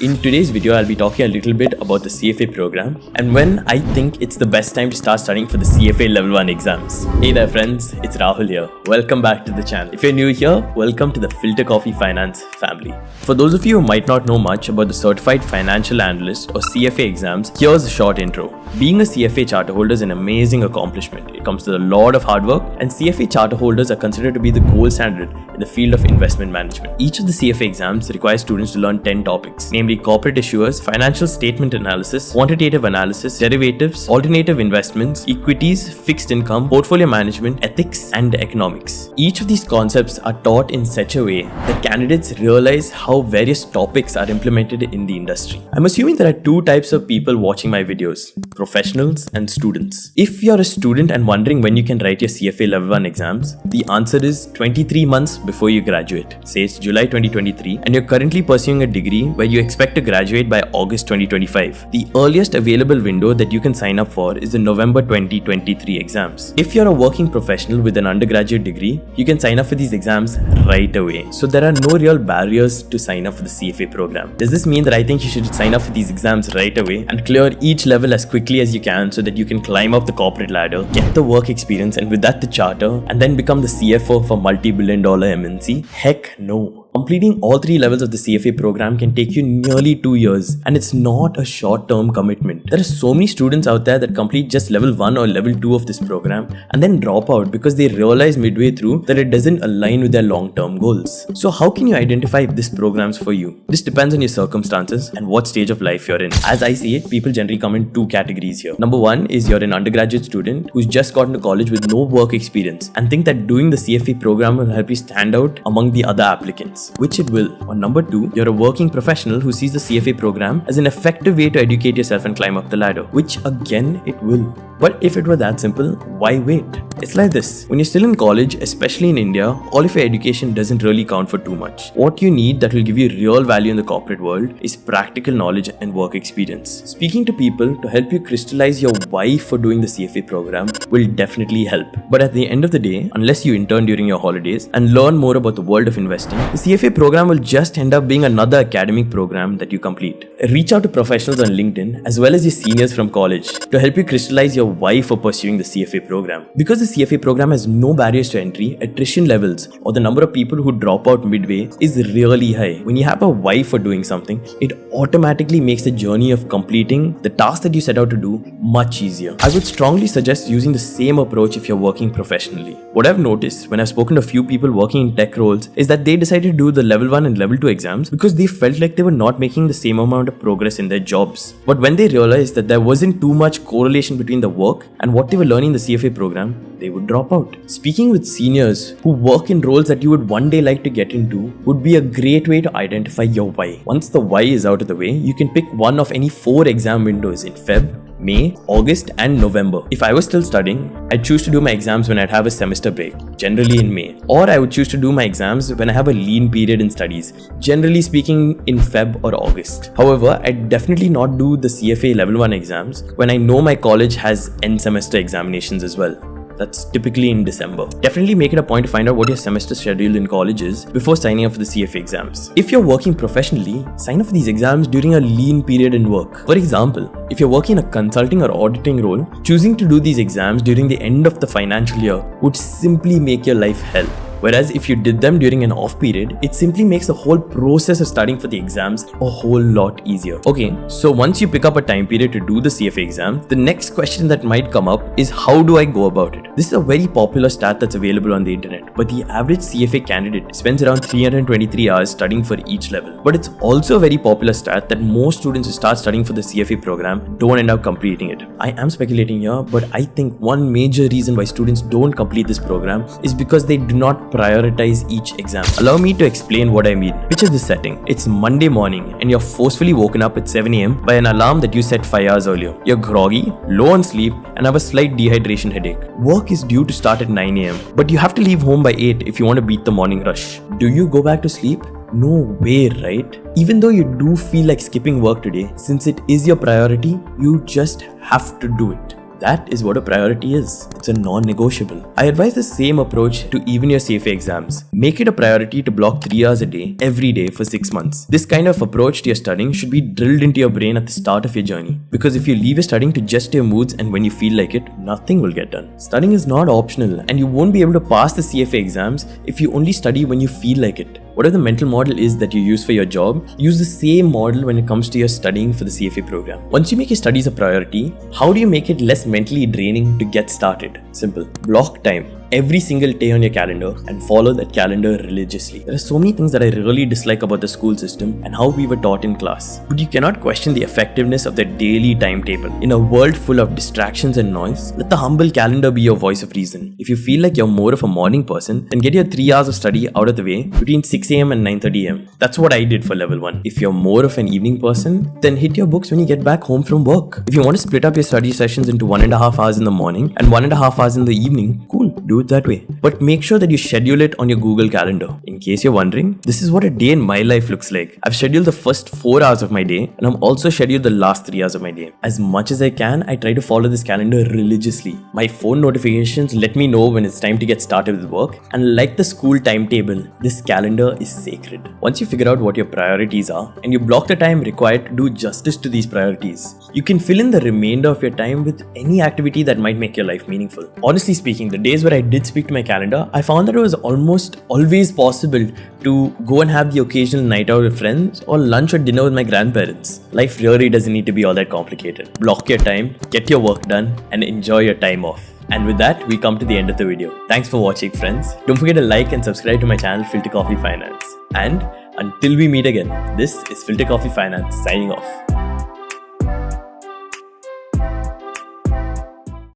In today's video, I'll be talking a little bit about the CFA program and when I think it's the best time to start studying for the CFA Level 1 exams. Hey there friends, it's Rahul here. Welcome back to the channel. If you're new here, welcome to the Filtercoffeefinance family. For those of you who might not know much about the Certified Financial Analyst or CFA exams, here's a short intro. Being a CFA charter holder is an amazing accomplishment. It comes with a lot of hard work, and CFA charter holders are considered to be the gold standard in the field of investment management. Each of the CFA exams requires students to learn 10 topics, namely corporate issuers, financial statement analysis, quantitative analysis, derivatives, alternative investments, equities, fixed income, portfolio management, ethics, and economics. Each of these concepts are taught in such a way that candidates realize how various topics are implemented in the industry. I'm assuming there are two types of people watching my videos: professionals and students. If you're a student and wondering when you can write your CFA Level 1 exams, the answer is 23 months before you graduate. Say it's July 2023 and you're currently pursuing a degree where you expect to graduate by August 2025. The earliest available window that you can sign up for is the November 2023 exams. If you're a working professional with an undergraduate degree, you can sign up for these exams right away. So there are no real barriers to sign up for the CFA program. Does this mean that I think you should sign up for these exams right away and clear each level as quickly as you can so that you can climb up the corporate ladder, get the work experience, and with that the charter, and then become the CFO for multi-billion-dollar MNC? Heck no. Completing all three levels of the CFA program can take you nearly 2 years, and it's not a short-term commitment. There are so many students out there that complete just level 1 or level 2 of this program and then drop out because they realize midway through that it doesn't align with their long-term goals. So how can you identify if this program's for you? This depends on your circumstances and what stage of life you're in. As I see it, people generally come in two categories here. Number one is you're an undergraduate student who's just gotten to college with no work experience and think that doing the CFA program will help you stand out among the other applicants, which it will. Or number two, you're a working professional who sees the CFA program as an effective way to educate yourself and climb up the ladder, which again it will. But if it were that simple, why wait? It's like this. When you're still in college, especially in India, all of your education doesn't really count for too much. What you need that will give you real value in the corporate world is practical knowledge and work experience. Speaking to people to help you crystallize your why for doing the CFA program will definitely help. But at the end of the day, unless you intern during your holidays and learn more about the world of investing, the CFA program will just end up being another academic program that you complete. Reach out to professionals on LinkedIn as well as your seniors from college to help you crystallize your why for pursuing the CFA program. Because the CFA program has no barriers to entry, attrition levels or the number of people who drop out midway is really high. When you have a why for doing something, it automatically makes the journey of completing the task that you set out to do much easier. I would strongly suggest using the same approach if you're working professionally. What I've noticed when I've spoken to a few people working in tech roles is that they decided to do the level 1 and level 2 exams because they felt like they were not making the same amount of progress in their jobs. But when they realized that there wasn't too much correlation between the work and what they were learning in the CFA program, they would drop out. Speaking with seniors who work in roles that you would one day like to get into would be a great way to identify your why. Once the why is out of the way, you can pick one of any 4 exam windows in Feb, May, August, and November. If I was still studying, I'd choose to do my exams when I'd have a semester break, generally in May. Or I would choose to do my exams when I have a lean period in studies, generally speaking in Feb or August. However, I'd definitely not do the CFA Level 1 exams when I know my college has end semester examinations as well. That's typically in December. Definitely make it a point to find out what your semester schedule in college is before signing up for the CFA exams. If you're working professionally, sign up for these exams during a lean period in work. For example, if you're working in a consulting or auditing role, choosing to do these exams during the end of the financial year would simply make your life hell. Whereas if you did them during an off period, it simply makes the whole process of studying for the exams a whole lot easier. Okay, so once you pick up a time period to do the CFA exam, the next question that might come up is how do I go about it? This is a very popular stat that's available on the internet, but the average CFA candidate spends around 323 hours studying for each level. But it's also a very popular stat that most students who start studying for the CFA program don't end up completing it. I am speculating here, but I think one major reason why students don't complete this program is because they do not prioritize each exam. Allow me to explain what I mean. Picture this setting. It's Monday morning and you're forcefully woken up at 7 AM by an alarm that you set 5 hours earlier. You're groggy, low on sleep, and have a slight dehydration headache. Work is due to start at 9 AM, but you have to leave home by 8 if you want to beat the morning rush. Do you go back to sleep? No way, right? Even though you do feel like skipping work today, since it is your priority, you just have to do it. That is what a priority is. It's a non-negotiable. I advise the same approach to even your CFA exams. Make it a priority to block 3 hours a day, every day for 6 months. This kind of approach to your studying should be drilled into your brain at the start of your journey. Because if you leave your studying to just your moods and when you feel like it, nothing will get done. Studying is not optional, and you won't be able to pass the CFA exams if you only study when you feel like it. Whatever the mental model is that you use for your job, use the same model when it comes to your studying for the CFA program. Once you make your studies a priority, how do you make it less mentally draining to get started? Simple. Block time every single day on your calendar and follow that calendar religiously. There are so many things that I really dislike about the school system and how we were taught in class. But you cannot question the effectiveness of the daily timetable. In a world full of distractions and noise, let the humble calendar be your voice of reason. If you feel like you're more of a morning person, then get your 3 hours of study out of the way between 6 a.m. and 9:30 a.m. That's what I did for level 1. If you're more of an evening person, then hit your books when you get back home from work. If you want to split up your study sessions into 1.5 hours in the morning and 1.5 hours in the evening, cool, do it that way. But make sure that you schedule it on your Google Calendar. In case you're wondering, this is what a day in my life looks like. I've scheduled the first 4 hours of my day, and I'm also scheduled the last 3 hours of my day. As much as I can, I try to follow this calendar religiously. My phone notifications let me know when it's time to get started with work, and like the school timetable, this calendar is sacred. Once you figure out what your priorities are, and you block the time required to do justice to these priorities, you can fill in the remainder of your time with any activity that might make your life meaningful. Honestly speaking, the days where I did speak to my calendar, I found that it was almost always possible to go and have the occasional night out with friends or lunch or dinner with my grandparents. Life really doesn't need to be all that complicated. Block your time, get your work done, and enjoy your time off. And with that, we come to the end of the video. Thanks for watching, friends. Don't forget to like and subscribe to my channel, Filter Coffee Finance. And until we meet again, this is Filter Coffee Finance signing off.